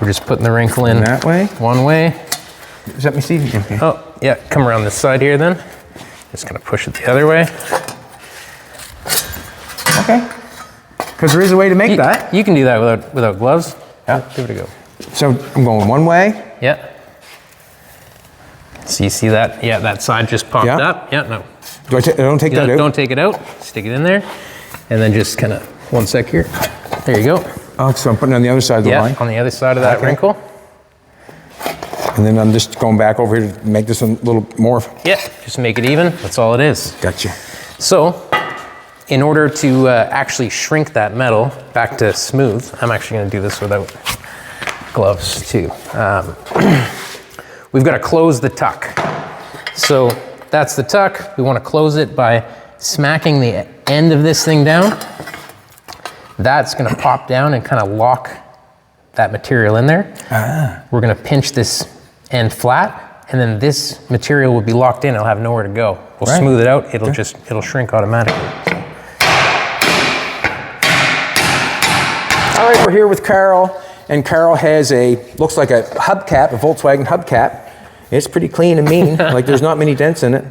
We're just putting the wrinkle in that way? One way. Let me see. Okay. Oh, yeah, come around this side here then. Just gonna push it the other way. Okay. Because there is a way to make that. You can do that without gloves. Yeah. Give it a go. So I'm going one way. Yeah. So you see that? Yeah, that side just popped up. Yeah, no. Do I don't take that out? Don't take it out. Stick it in there. And then just kind of, one sec here. There you go. Oh, so I'm putting it on the other side of the line? Yeah, on the other side of that wrinkle. And then I'm just going back over here to make this a little more. Yeah, just make it even. That's all it is. Gotcha. So, in order to actually shrink that metal back to smooth, I'm actually going to do this without gloves too. We've got to close the tuck. So that's the tuck. We want to close it by smacking the end of this thing down. That's going to pop down and kind of lock that material in there. We're going to pinch this end flat, and then this material will be locked in. It'll have nowhere to go. We'll smooth it out. It'll shrink automatically. So. All right, we're here with Karl, and Karl has looks like a hubcap, a Volkswagen hubcap. It's pretty clean and mean, like there's not many dents in it.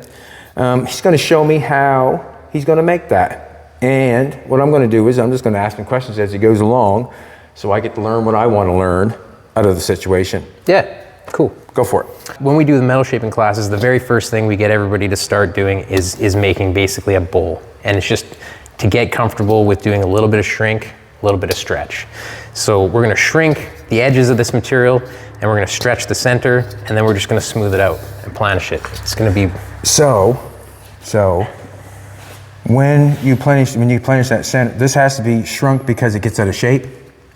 He's going to show me how he's going to make that. And what I'm going to do is I'm just going to ask him questions as he goes along, so I get to learn what I want to learn out of the situation. Yeah, cool. Go for it. When we do the metal shaping classes, the very first thing we get everybody to start doing is making basically a bowl. And it's just to get comfortable with doing a little bit of shrink, a little bit of stretch. So we're going to shrink the edges of this material, and we're going to stretch the center, and then we're just going to smooth it out and planish it. It's going to be... So when you planish that center, this has to be shrunk because it gets out of shape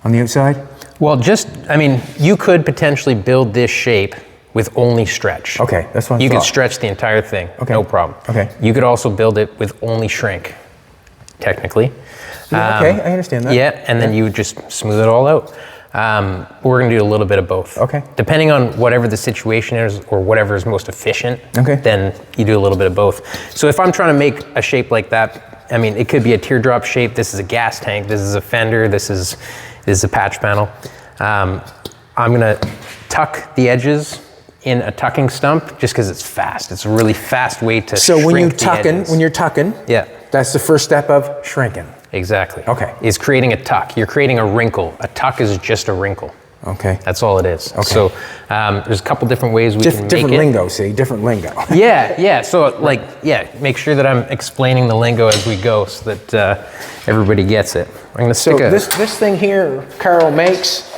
on the outside? Well, I mean, you could potentially build this shape with only stretch. Okay, that's what I thought. You could stretch the entire thing, no problem. Okay. You could also build it with only shrink, technically. Yeah, okay, I understand that. Yeah, and then you would just smooth it all out. We're gonna do a little bit of both. Okay. Depending on whatever the situation is or whatever is most efficient, okay, then you do a little bit of both. So if I'm trying to make a shape like that, I mean, it could be a teardrop shape. This is a gas tank. This is a fender. This is a patch panel. I'm gonna tuck the edges in a tucking stump just because it's fast. It's a really fast way to shrink when you're the tucking, yeah, that's the first step of shrinking. Exactly. Okay. Is creating a tuck. You're creating a wrinkle. A tuck is just a wrinkle. Okay. That's all it is. Okay. So there's a couple different ways we can make it. Different lingo, see? Different lingo. Yeah. So make sure that I'm explaining the lingo as we go so that everybody gets it. I'm gonna stick this thing here, Karl makes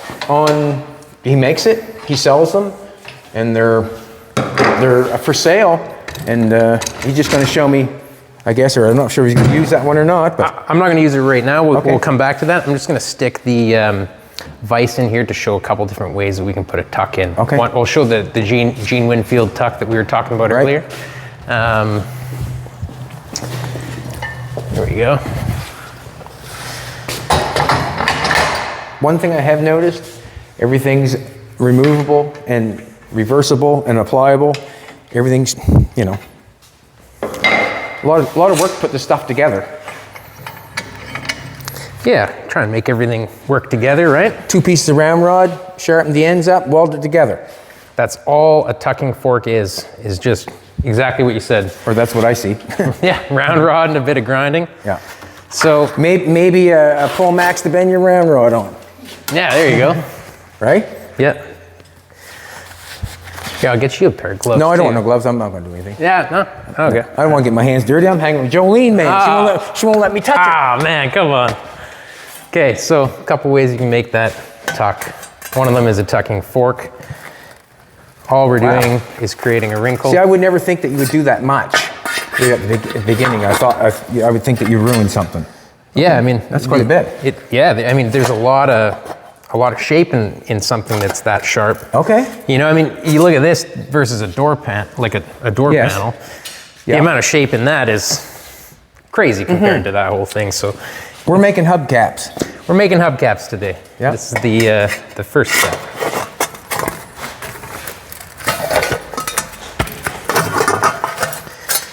he makes it, he sells them, and they're for sale, and he's just gonna show me, I guess, or I'm not sure if he's going to use that one or not. But I'm not going to use it right now. We'll come back to that. I'm just going to stick the vise in here to show a couple different ways that we can put a tuck in. Okay. We'll show the Gene Winfield tuck that we were talking about earlier. There we go. One thing I have noticed, everything's removable and reversible and applicable. Everything's, a lot of work to put this stuff together. Yeah, try and make everything work together, right? 2 pieces of round rod, sharpen the ends up, weld it together. That's all a tucking fork is just exactly what you said. Or that's what I see. Yeah, round rod and a bit of grinding. Yeah. So maybe a Pro Max to bend your round rod on. Yeah, there you go. Right? Yeah. Yeah, I'll get you a pair of gloves. No, I don't want no gloves. I'm not going to do anything. Yeah, no? Okay. I don't want to get my hands dirty. I'm hanging with Jolene, man. She won't let me touch it. Ah, man, come on. Okay, so a couple ways you can make that tuck. One of them is a tucking fork. All we're doing is creating a wrinkle. See, I would never think that you would do that much. At the beginning, I would think that you ruined something. Yeah, I mean, that's quite a bit. I mean, there's a lot of shape in something that's that sharp. Okay. I mean, you look at this versus a door panel. The amount of shape in that is crazy compared to that whole thing. So we're making hubcaps. We're making hubcaps today. Yep. This is the first step.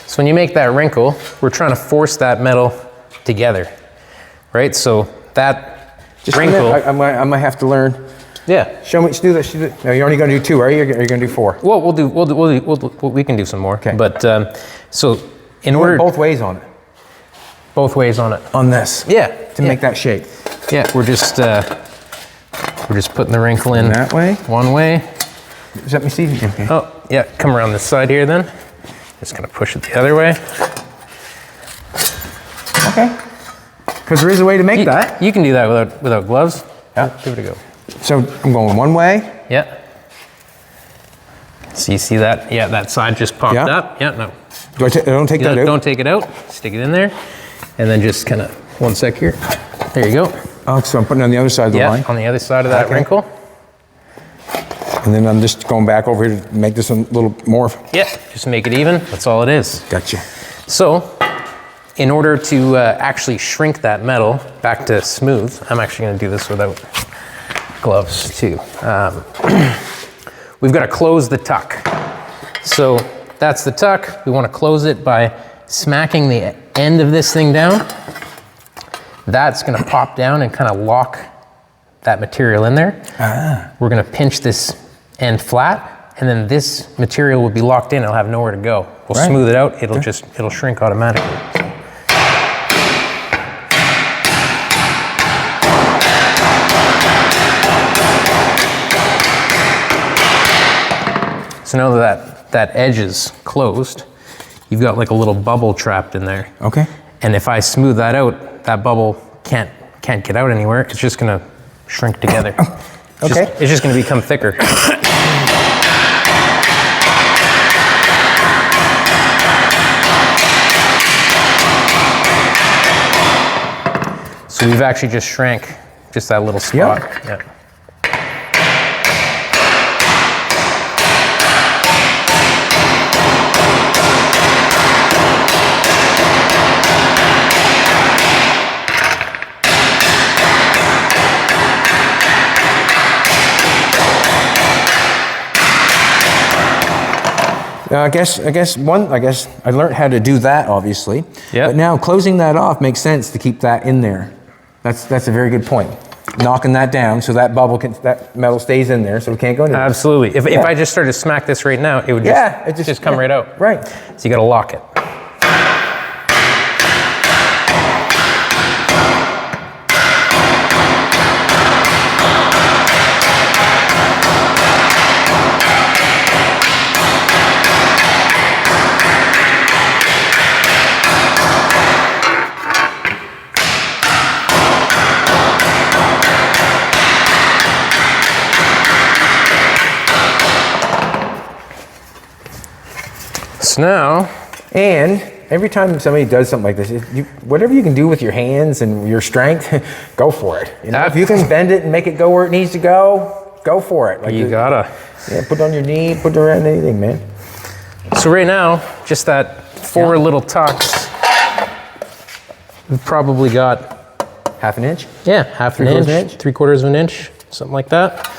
So when you make that wrinkle, we're trying to force that metal together, right? So that wrinkle. I might have to learn Yeah. Show me, do this. No, you're only going to do 2, are you? Or are you going to do 4? Well, we can do some more. Okay. But so in order both ways on it. Both ways on it. On this. Yeah. To make that shape. Yeah. We're just putting the wrinkle in that way. One way. Let me see. Okay. Oh yeah. Come around this side here then. Just gonna push it the other way. Okay. Because there is a way to make that. You can do that without gloves. Yeah. Give it a go. So I'm going one way. Yeah. So you see that? Yeah, that side just popped up. Yeah, no. Don't take that out? Don't take it out. Stick it in there. And then just kind of, one sec here. There you go. Oh, so I'm putting it on the other side of the line? On the other side of that wrinkle. And then I'm just going back over here to make this a little more. Yeah, just make it even. That's all it is. Gotcha. So, in order to actually shrink that metal back to smooth, I'm actually going to do this without gloves too. We've got to close the tuck. So that's the tuck. We want to close it by smacking the end of this thing down. That's going to pop down and kind of lock that material in there. We're going to pinch this end flat, and then this material will be locked in. It'll have nowhere to go. We'll smooth it out. It'll shrink automatically. So now that edge is closed, you've got like a little bubble trapped in there. Okay. And if I smooth that out, that bubble can't get out anywhere. It's just gonna shrink together. Okay. It's just gonna become thicker. So we've actually just shrank just that little spot. Yeah. I guess I learned how to do that, obviously. Yeah. But now closing that off makes sense to keep that in there. That's a very good point. Knocking that down so that that metal stays in there so it can't go anywhere. Absolutely. If I just started to smack this right now, it would just come right out. Right. So you got to lock it. Now, and every time somebody does something like this, whatever you can do with your hands and your strength, go for it. You know, if you can bend it and make it go where it needs to go for it. Like you gotta. Yeah, put it on your knee, put it around anything, man. So right now, just that 4 little tucks, we've probably got half an inch. Yeah, half an inch, 3/4 of an inch, something like that.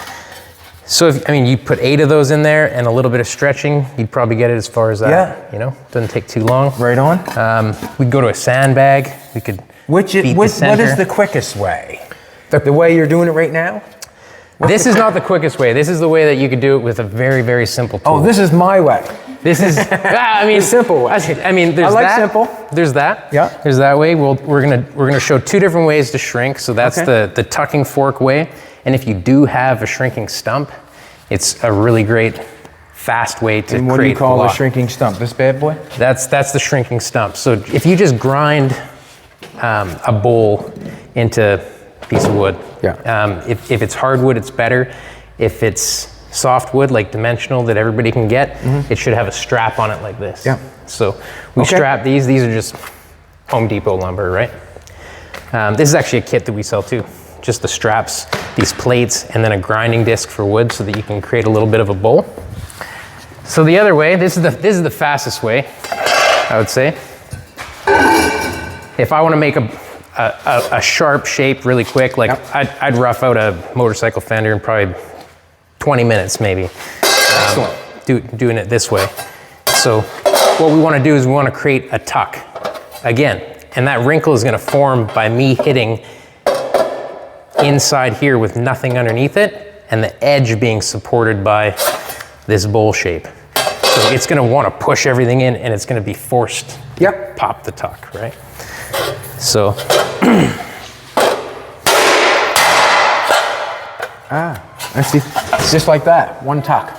So if, you put 8 of those in there and a little bit of stretching, you'd probably get it as far as that. Yeah. You know, doesn't take too long. Right on. We'd go to a sandbag. We could what is the quickest way? The way you're doing it right now? This is not the quickest way. This is the way that you could do it with a very, very simple tool. Oh, this is my way. This is, the simple way. There's I like that. Simple. There's that. Yeah. There's that way. We're gonna show 2 different ways to shrink. So that's the tucking fork way. And if you do have a shrinking stump, it's a really great, fast way to create. And what do you call a shrinking stump? This bad boy? That's the shrinking stump. So if you just grind a bowl into a piece of wood, if it's hardwood, it's better. If it's softwood, like dimensional that everybody can get, it should have a strap on it like this. Yeah. So we strap these. These are just Home Depot lumber, right? This is actually a kit that we sell too. Just the straps, these plates, and then a grinding disc for wood so that you can create a little bit of a bowl. So the other way, this is the fastest way, I would say. If I want to make a sharp shape really quick, like I'd rough out a motorcycle fender in probably 20 minutes maybe, doing it this way. So what we want to do is we want to create a tuck again, and that wrinkle is going to form by me hitting inside here with nothing underneath it, and the edge being supported by this bowl shape. So it's gonna wanna push everything in and it's gonna be forced to pop the tuck, right? So. I see. It's just like that, one tuck.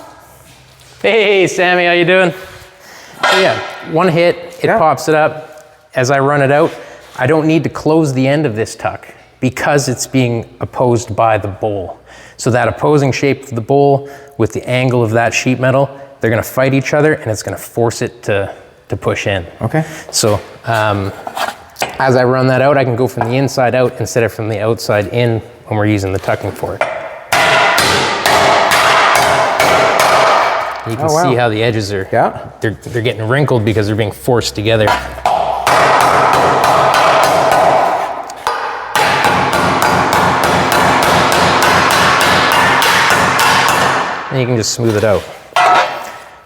Hey, Sammy, how you doing? So yeah, one hit, it pops it up. As I run it out, I don't need to close the end of this tuck because it's being opposed by the bowl. So that opposing shape of the bowl with the angle of that sheet metal, they're gonna fight each other and it's gonna force it to push in. Okay. So as I run that out, I can go from the inside out instead of from the outside in when we're using the tucking fork. You can see how the edges are, they're getting wrinkled because they're being forced together. And you can just smooth it out.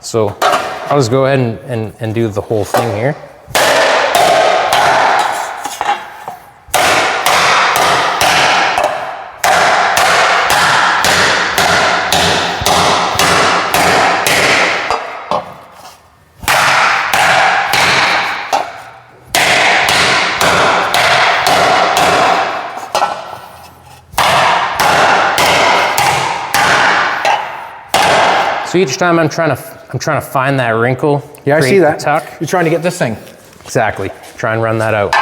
So I'll just go ahead and do the whole thing here. So each time I'm trying to find that wrinkle. Yeah, I see that. Tuck. You're trying to get this thing. Exactly. Try and run that out.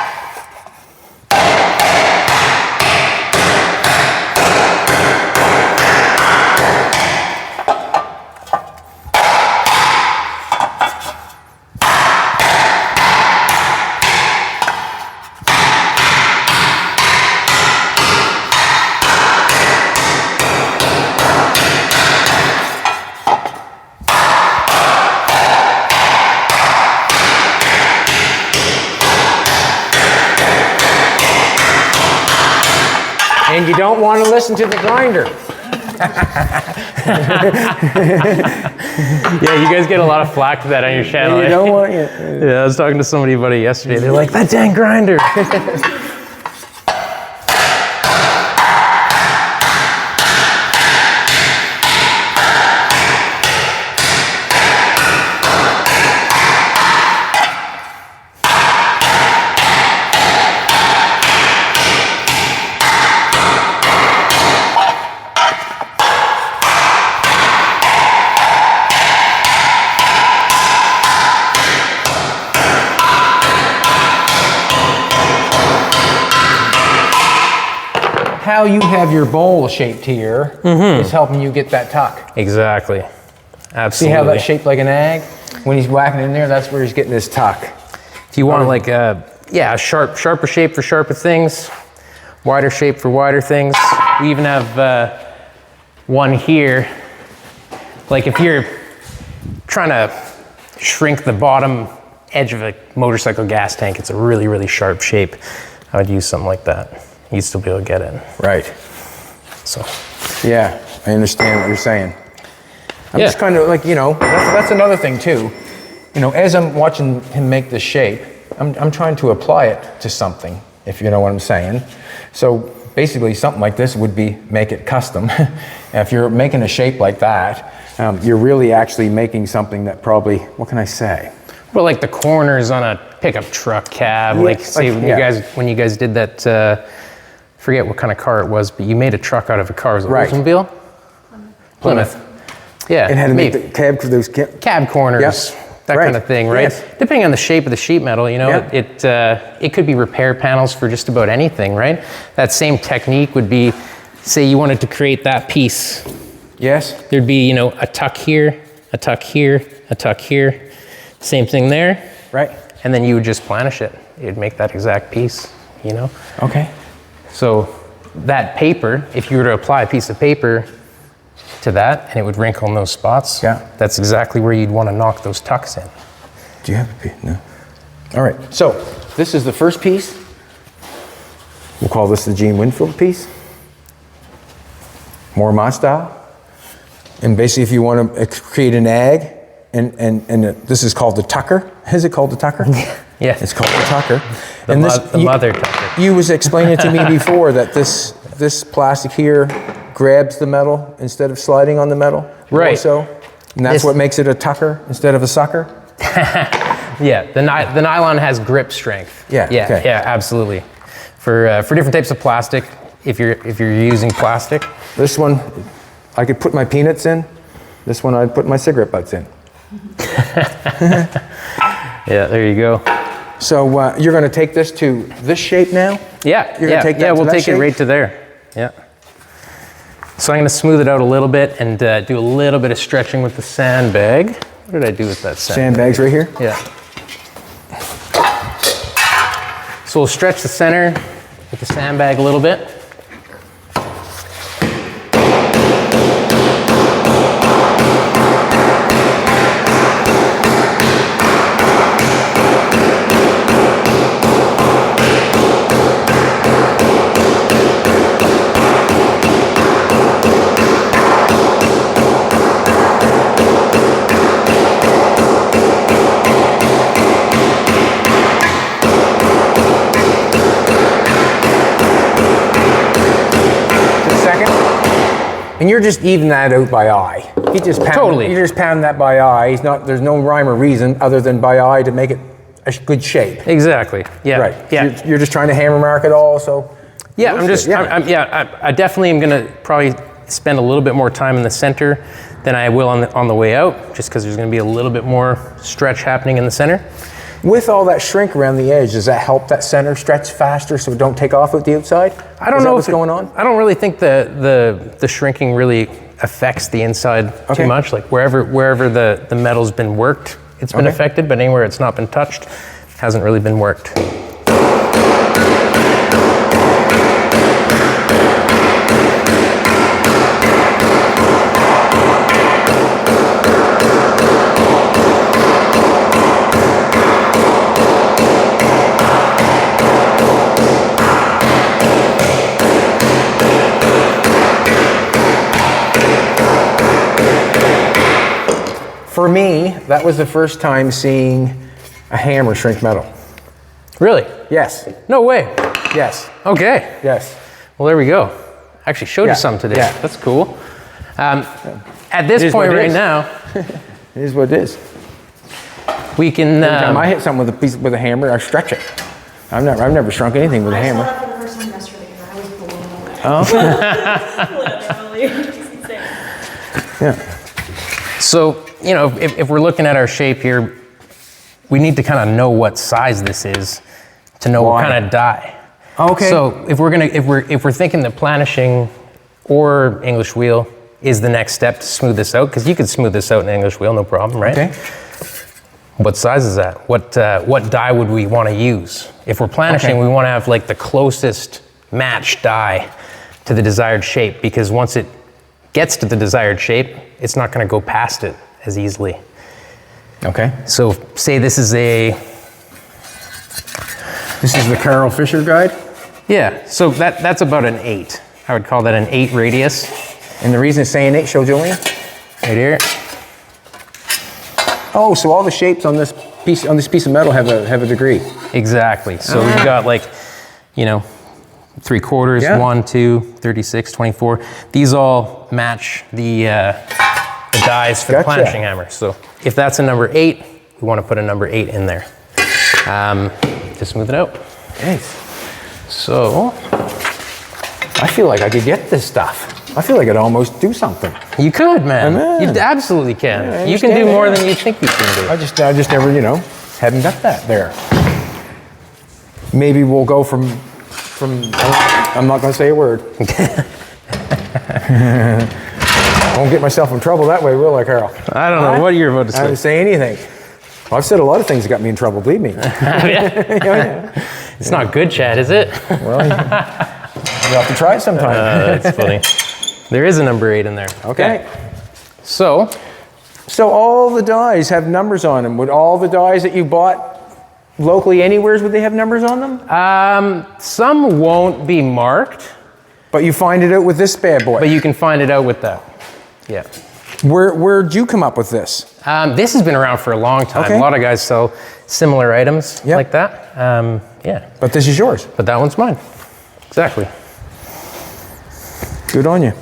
And you don't want to listen to the grinder. Yeah, you guys get a lot of flack for that on your channel. You don't want Yeah, I was talking to somebody about it yesterday. They're like, that dang grinder. How you have your bowl shaped here is helping you get that tuck. Exactly. Absolutely. See how that's shaped like an egg? When he's whacking in there, that's where he's getting his tuck. If you want like a sharper shape for sharper things, wider shape for wider things. We even have one here. Like if you're trying to shrink the bottom edge of a motorcycle gas tank, it's a really, really sharp shape. I would use something like that. You'd still be able to get it. Right. So. Yeah, I understand what you're saying. I'm just kind of like, you know, that's another thing too. You know, as I'm watching him make this shape, I'm trying to apply it to something, if you know what I'm saying. So basically something like this would be make it custom. If you're making a shape like that, you're really actually making something that probably, what can I say? Well, like the corners on a pickup truck cab, like say when you guys did that, forget what kind of car it was, but you made a truck out of a car. Was it Oldsmobile? Plymouth. Yeah. It had to make the cab for those cab corners, that kind of thing, right? Yes. Depending on the shape of the sheet metal, you know, it could be repair panels for just about anything, right? That same technique would be, say you wanted to create that piece. Yes. There'd be, you know, a tuck here, a tuck here, a tuck here. Same thing there. Right. And then you would just planish it. You'd make that exact piece, you know? Okay. So that paper, if you were to apply a piece of paper to that and it would wrinkle in those spots, that's exactly where you'd want to knock those tucks in. Do you have a piece? No. All right, so this is the first piece. We'll call this the Gene Winfield piece. More my style. And basically if you want to create an egg, and this is called the tucker. Is it called the tucker? Yes. It's called the tucker. The mother tucker. You was explaining to me before that this plastic here grabs the metal instead of sliding on the metal. Right. So, and that's what makes it a tucker instead of a sucker. Yeah, the nylon has grip strength. Yeah. Yeah. Okay. Yeah. Absolutely. For different types of plastic, if you're using plastic. This one, I could put my peanuts in. This one, I'd put my cigarette butts in. Yeah. There you go. So you're going to take this to this shape now? Yeah. You're going to take that to we'll that take shape? it right to there. Yeah. So I'm going to smooth it out a little bit and do a little bit of stretching with the sandbag. What did I do with that sandbag? Sandbags right here? Yeah. So we'll stretch the center with the sandbag a little bit. And you're just evening that out by eye. You just pound, Totally. You just pound that by eye. There's no rhyme or reason other than by eye to make it a good shape. Exactly. Yeah. Right. Yeah. You're just trying to hammer mark it all. So. Yeah. I definitely am going to probably spend a little bit more time in the center than I will on the way out, just because there's going to be a little bit more stretch happening in the center. With all that shrink around the edge, does that help that center stretch faster so it don't take off at the outside? I don't know what's going on. I don't really think the shrinking really affects the inside too much. Like wherever the metal's been worked, it's been affected, but anywhere it's not been touched, hasn't really been worked. For me, that was the first time seeing a hammer shrink metal. Really? Yes. No way. Yes. Okay. Yes. Well, there we go. Actually showed you some today. Yeah. That's cool. At this point right now, it is what it is. we can. Every time I hit something with a hammer, I stretch it. I've never shrunk anything with a hammer. I saw that for the first time yesterday and I was blown away. Oh. Literally, it's insane. Yeah. So, you know, if we're looking at our shape here, we need to kind of know what size this is to know what kind of die. Okay. So if we're thinking that planishing or English wheel is the next step to smooth this out, because you could smooth this out in English wheel, no problem, right? Okay. What size is that? What die would we want to use? If we're planishing, we want to have like the closest match die to the desired shape, because once it gets to the desired shape, it's not going to go past it as easily. Okay. So say this is the Karl Fisher guide? yeah, so that's about an 8. I would call that an 8 radius. And the reason it's saying 8, show Julian. Right here. Oh, so all the shapes on this piece of metal have a degree. Exactly. So we've got like, you know, 3/4, 1, 2, 36, 24. These all match the dies for the planishing hammer. So if that's a number 8, we want to put a number 8 in there to smooth it out. Okay. So I feel like I could get this stuff. I feel like I'd almost do something. you could, man. Man. You absolutely can. Yeah, I you can do understand more it. than you think you can do. I just never, haven't got that there. Maybe we'll go from I'm not going to say a word. I won't get myself in trouble that way, will I, Karl? I don't know what you're about to I didn't say. say anything. Well, I've said a lot of things that got me in trouble, believe me. It's not good, Chad, is it? Well, you'll have to try it sometime. That's funny. There is a number 8 in there. Okay. So all the dies have numbers on them. Would all the dies that you bought locally anywhere, would they have numbers on them? some won't be marked, But you find it out with this bad boy. but you can find it out with that. Yeah. Where'd you come up with this? This has been around for a long time. Okay. A lot of guys sell similar items Yep. like that. Yeah, But this is yours. but that one's mine. Exactly. Good on you.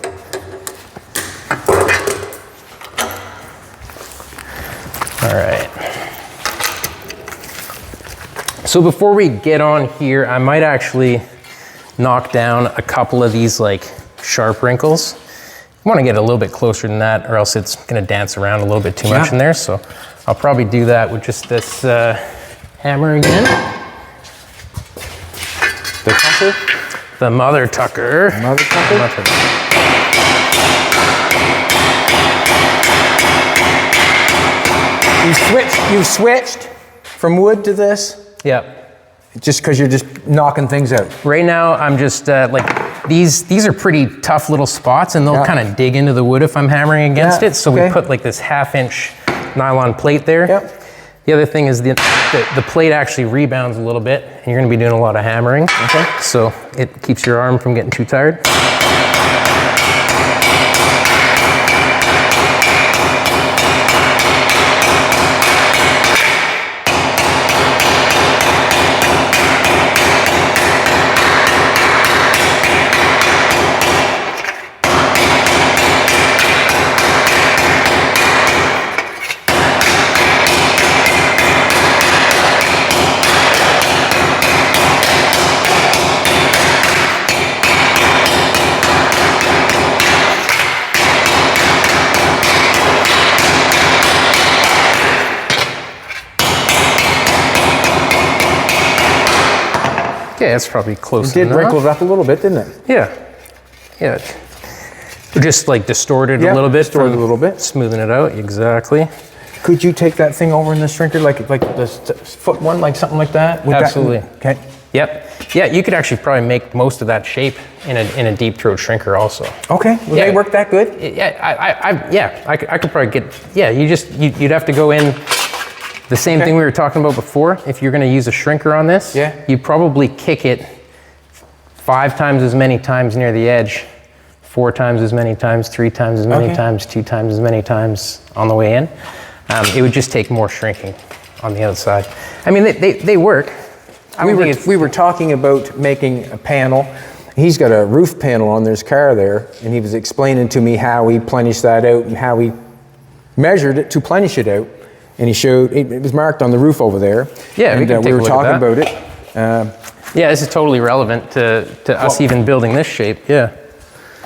So before we get on here, I might actually knock down a couple of these like sharp wrinkles. I want to get a little bit closer than that, or else it's going to dance around a little bit too much in there. So I'll probably do that with just this hammer again. The tucker? The mother tucker. Mother tucker? You've switched from wood to this? Yep. Just because you're just knocking things out? Right now, I'm just like, these are pretty tough little spots, and they'll kind of dig into the wood if I'm hammering against it. So we put like this 1/2-inch nylon plate there. Yep. The other thing is the plate actually rebounds a little bit, and you're going to be doing a lot of hammering. Okay. So it keeps your arm from getting too tired. Okay, that's probably close enough. It did wrinkle up a little bit, didn't it? Yeah. Yeah. Just like distorted a little bit. Distorted a little bit. Smoothing it out, exactly. Could you take that thing over in the shrinker, like the foot one, like something like that? Absolutely. Okay. Yep. Yeah, you could actually probably make most of that shape in a deep throat shrinker also. Okay. Will they work that good? Yeah, I could probably get. Yeah, you'd have to go in. The same thing we were talking about before. If you're going to use a shrinker on this, you'd probably kick it 5 times as many times near the edge, 4 times as many times, 3 times as many times, 2 times as many times on the way in. It would just take more shrinking on the outside. I mean, they work. We were talking about making a panel. He's got a roof panel on his car there, and he was explaining to me how he plenished that out and how he measured it to plenish it out. And he showed, it was marked on the roof over there. Yeah, and we were talking about it. Yeah, this is totally relevant to us even building this shape, yeah.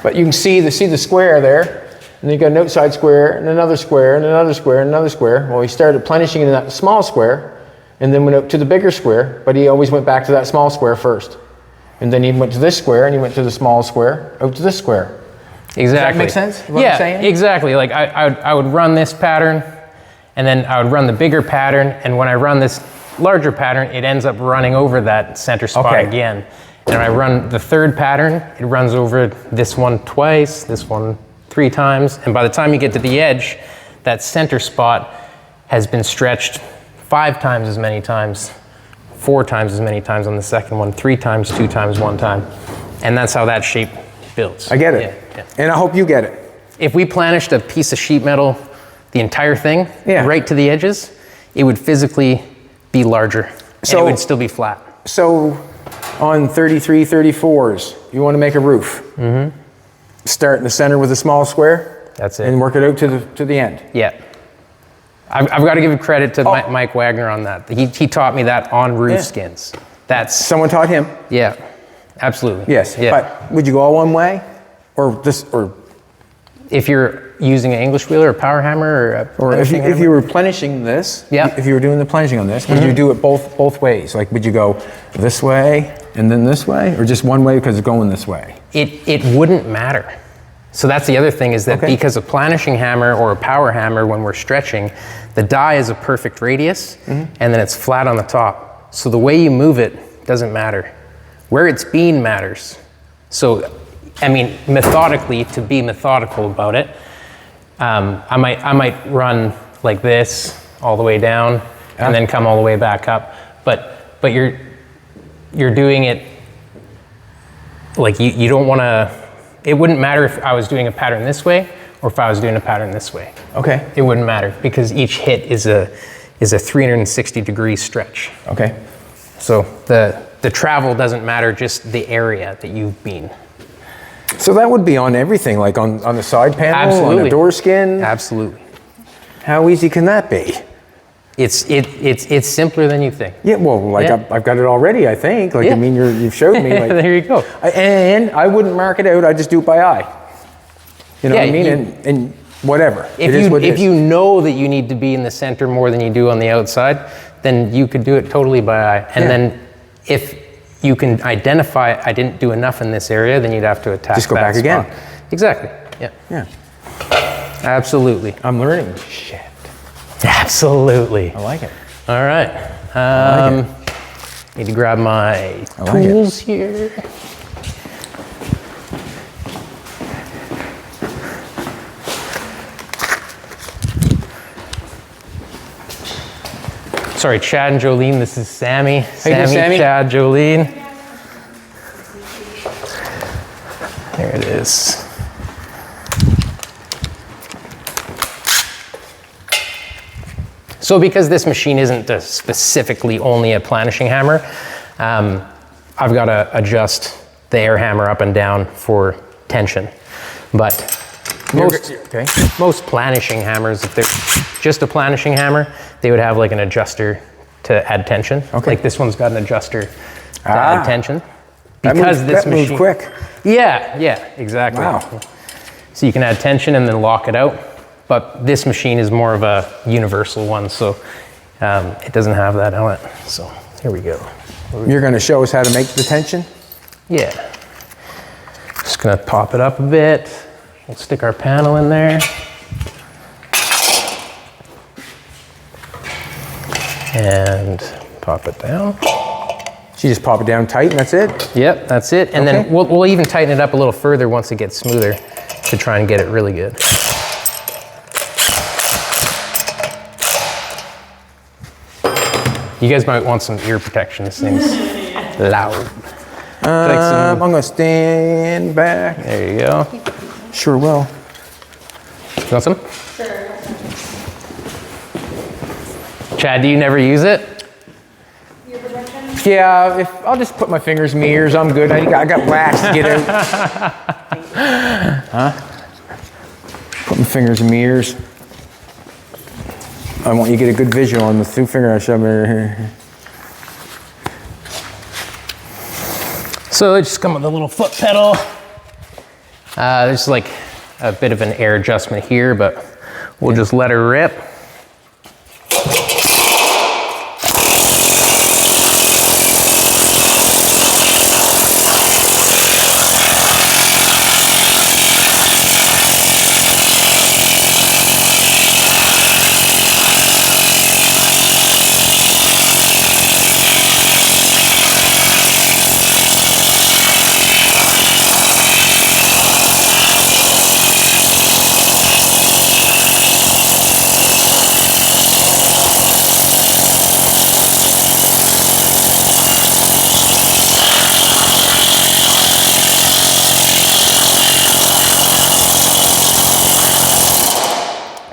But you can see the square there, and then you got an outside square, and another square, and another square, and another square. Well, he started plenishing in that small square, and then went up to the bigger square, but he always went back to that small square first. And then he went to this square, and he went to the small square, out to this square. Exactly. Does that make sense? What I'm saying? Exactly. Like I would run this pattern, and then I would run the bigger pattern, and when I run this larger pattern, it ends up running over that center spot again. And when I run the third pattern, it runs over this one twice, this one 3 times, and by the time you get to the edge, that center spot has been stretched 5 times as many times, 4 times as many times on the second one, 3 times, 2 times, 1 time. And that's how that shape builds. I get it. Yeah. And I hope you get it. If we planished a piece of sheet metal, the entire thing, right to the edges, it would physically be larger, and it would still be flat. So on 33, 34s, you want to make a roof. Start in the center with a small square. That's it. And work it out to the end. Yeah. I've got to give credit to Mike Wagner on that. He taught me that on roof skins. That's someone taught him? Yeah, absolutely. Yes, but would you go all one way? Or if you're using an English wheeler or power hammer or if you were plenishing this, if you were doing the plenishing on this, would you do it both ways? Like, would you go this way and then this way, or just one way because it's going this way? It wouldn't matter. So that's the other thing, is that because a planishing hammer or a power hammer, when we're stretching, the die is a perfect radius, and then it's flat on the top. So the way you move it doesn't matter. Where it's been matters. So, I mean, methodically, to be methodical about it, I might run like this all the way down and then come all the way back up. But you're doing it like you don't want to. It wouldn't matter if I was doing a pattern this way or if I was doing a pattern this way. Okay. It wouldn't matter, because each hit is a 360-degree stretch. Okay. So the travel doesn't matter, just the area that you've been. So that would be on everything, like on the side panel, Absolutely. on the door skin? Absolutely. How easy can that be? It's simpler than you think. Yeah, well, like Yeah. I've got it already, I think. Like, Yeah. I mean, you've showed me. Like, There you go. and I wouldn't mark it out. I just do it by eye. You know Yeah, what I mean? And whatever. If you know that you need to be in the center more than you do on the outside, then you could do it totally by eye. And Yeah. then if you can identify I didn't do enough in this area, then you'd have to attack. Just go that back again. spot. Exactly. Yeah. Yeah. Absolutely. I'm learning. Shit. Absolutely. I like it. All right. like Need to grab my like tools here. Sorry, Chad and Jolene. This is Sammy. you doing, Sammy? Chad, Jolene. There it is. So because this machine isn't specifically only a planishing hammer, I've got to adjust the air hammer up and down for tension. But most planishing hammers, if they're just a planishing hammer, they would have like an adjuster to add tension. Okay. Like this one's got an adjuster to add tension. That moved quick. Yeah, exactly. Wow. So you can add tension and then lock it out. But this machine is more of a universal one, so it doesn't have that on it. So here we go. You're going to show us how to make the tension? Yeah. Just gonna pop it up a bit. We'll stick our panel in there. And pop it down. So you just pop it down tight and that's it? Yep, that's it. And Okay. then we'll even tighten it up a little further once it gets smoother to try and get it really good. You guys might want some ear protection. This thing's loud. I'm going to stand back. There you go. Sure will. You want some? Chad, do you never use it? Your protection? Yeah, I'll just put my fingers in my ears. I'm good. I got wax to get out. Huh? Put my fingers in my ears. I want you to get a good visual on the two finger I shove right here. So they just come with a little foot pedal. There's like a bit of an air adjustment here, but we'll just let her rip.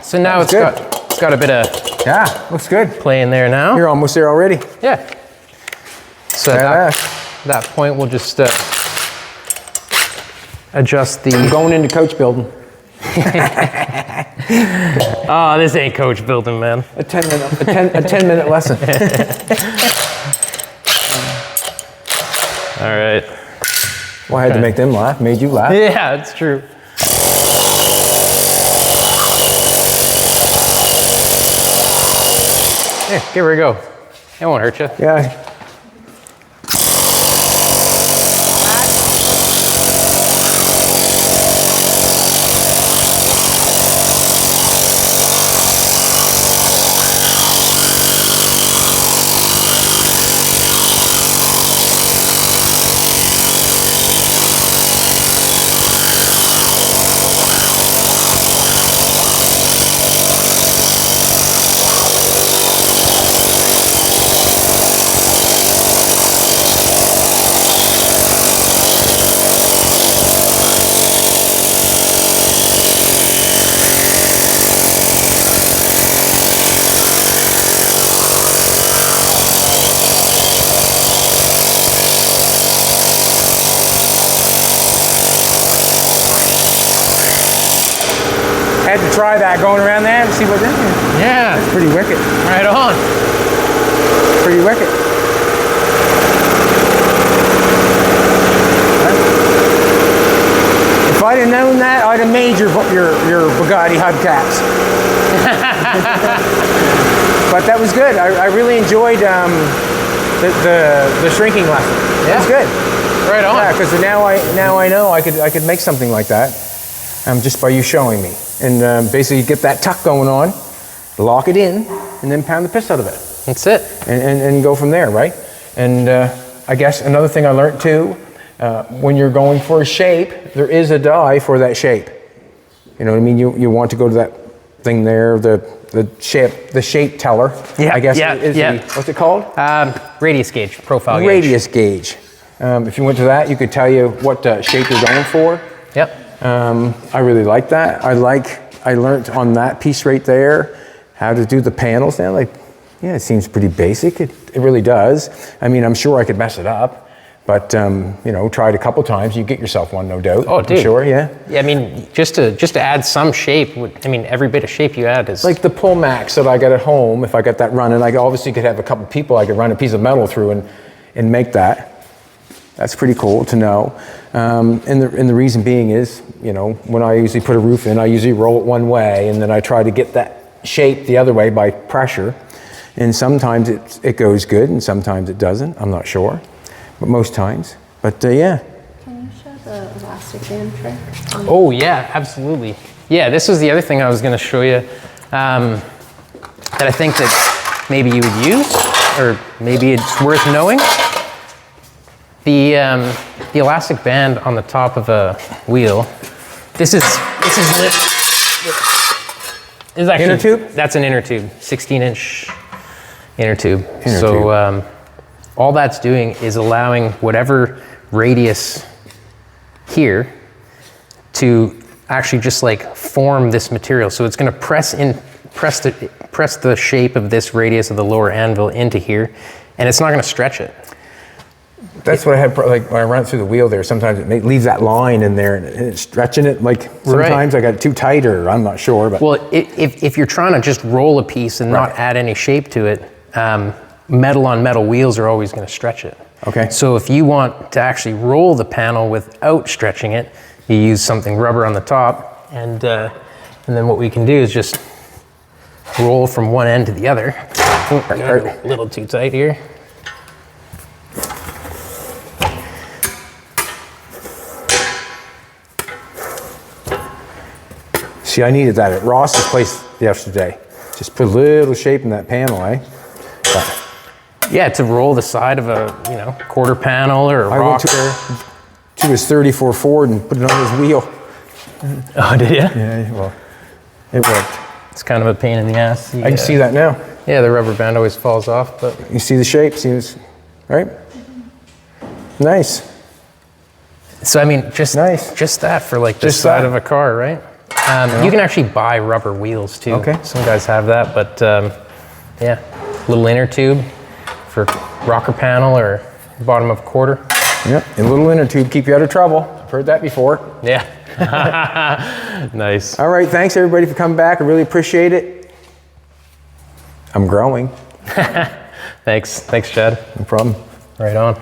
So now it's got a bit of Yeah, looks good. play in there now. You're almost there already. Yeah. So at that point, we'll just adjust the. I'm going into coach building. Oh, this ain't coach building, man. A 10-minute lesson. All right. Well, I had to make them laugh. Made you laugh. Yeah, it's true. Here, give her a go. It won't hurt you. Yeah. try that, going around that and see what's in there. Yeah, It's pretty wicked. right on. Pretty wicked. If I'd have known that, I'd have made your Bugatti hubcaps. But that was good. I really enjoyed the shrinking lesson. Yeah. That was good. Right on. Yeah, because now I know I could make something like that, just by you showing me. And basically get that tuck going on, lock it in, and then pound the piss out of it. That's it. And go from there, right? And I guess another thing I learned too, when you're going for a shape, there is a die for that shape. You know what I mean? You want to go to that thing there, the shape teller. Yeah, I guess yeah. What's it called? Radius gauge, profile gauge. Radius gauge. If you went to that, you could tell you what shape you're going for. Yep. I really like that. I learned on that piece right there how to do the panels now. Like, yeah, it seems pretty basic. It really does. I mean, I'm sure I could mess it up, but try it a couple times, you get yourself one, no doubt. Oh, dude. I'm sure, yeah. Yeah, I mean, just to add some shape, every bit of shape you add is... Like the pull max that I got at home, if I got that running, I obviously could have a couple people I could run a piece of metal through and make that. That's pretty cool to know. And the reason being is, when I usually put a roof in, I usually roll it one way, and then I try to get that shape the other way by pressure. And sometimes it goes good, and sometimes it doesn't. I'm not sure, but most times. But yeah. Can you show the elastic band trick? Oh yeah, absolutely. Yeah, this was the other thing I was going to show you that I think that maybe you would use, or maybe it's worth knowing. The elastic band on the top of a wheel. This is actually inner tube? That's an inner tube, 16-inch inner tube. So all that's doing is allowing whatever radius here to actually just like form this material. So it's going to press the shape of this radius of the lower anvil into here, and it's not going to stretch it. That's what I had, like when I run through the wheel there, sometimes it leaves that line in there and it's stretching it. Like sometimes I got it too tight, or I'm not sure. But well, if you're trying to just roll a piece and not add any shape to it, metal on metal wheels are always going to stretch it. Okay. So if you want to actually roll the panel without stretching it, you use something rubber on the top, and then what we can do is just roll from one end to the other. Oh, a little too tight here. See, I needed that at Ross's place yesterday. Just put a little shape in that panel, eh? But yeah, to roll the side of a quarter panel or a I went rocker. to his 34 Ford and put it on his wheel. Oh, did you? Yeah, well, it worked. It's kind of a pain in the ass. I can see that now. Yeah, the rubber band always falls off, but You see the shape, right? Nice. so I mean, just that for like the Just side that. of a car, right? You can actually buy rubber wheels too. Okay. Some guys have that, but yeah, little inner tube for rocker panel or bottom of a quarter. Yep, a little inner tube keep you out of trouble. I've heard that before. Yeah. Nice. All right, thanks everybody for coming back. I really appreciate it. I'm growing. Thanks, Chad. No problem. Right on.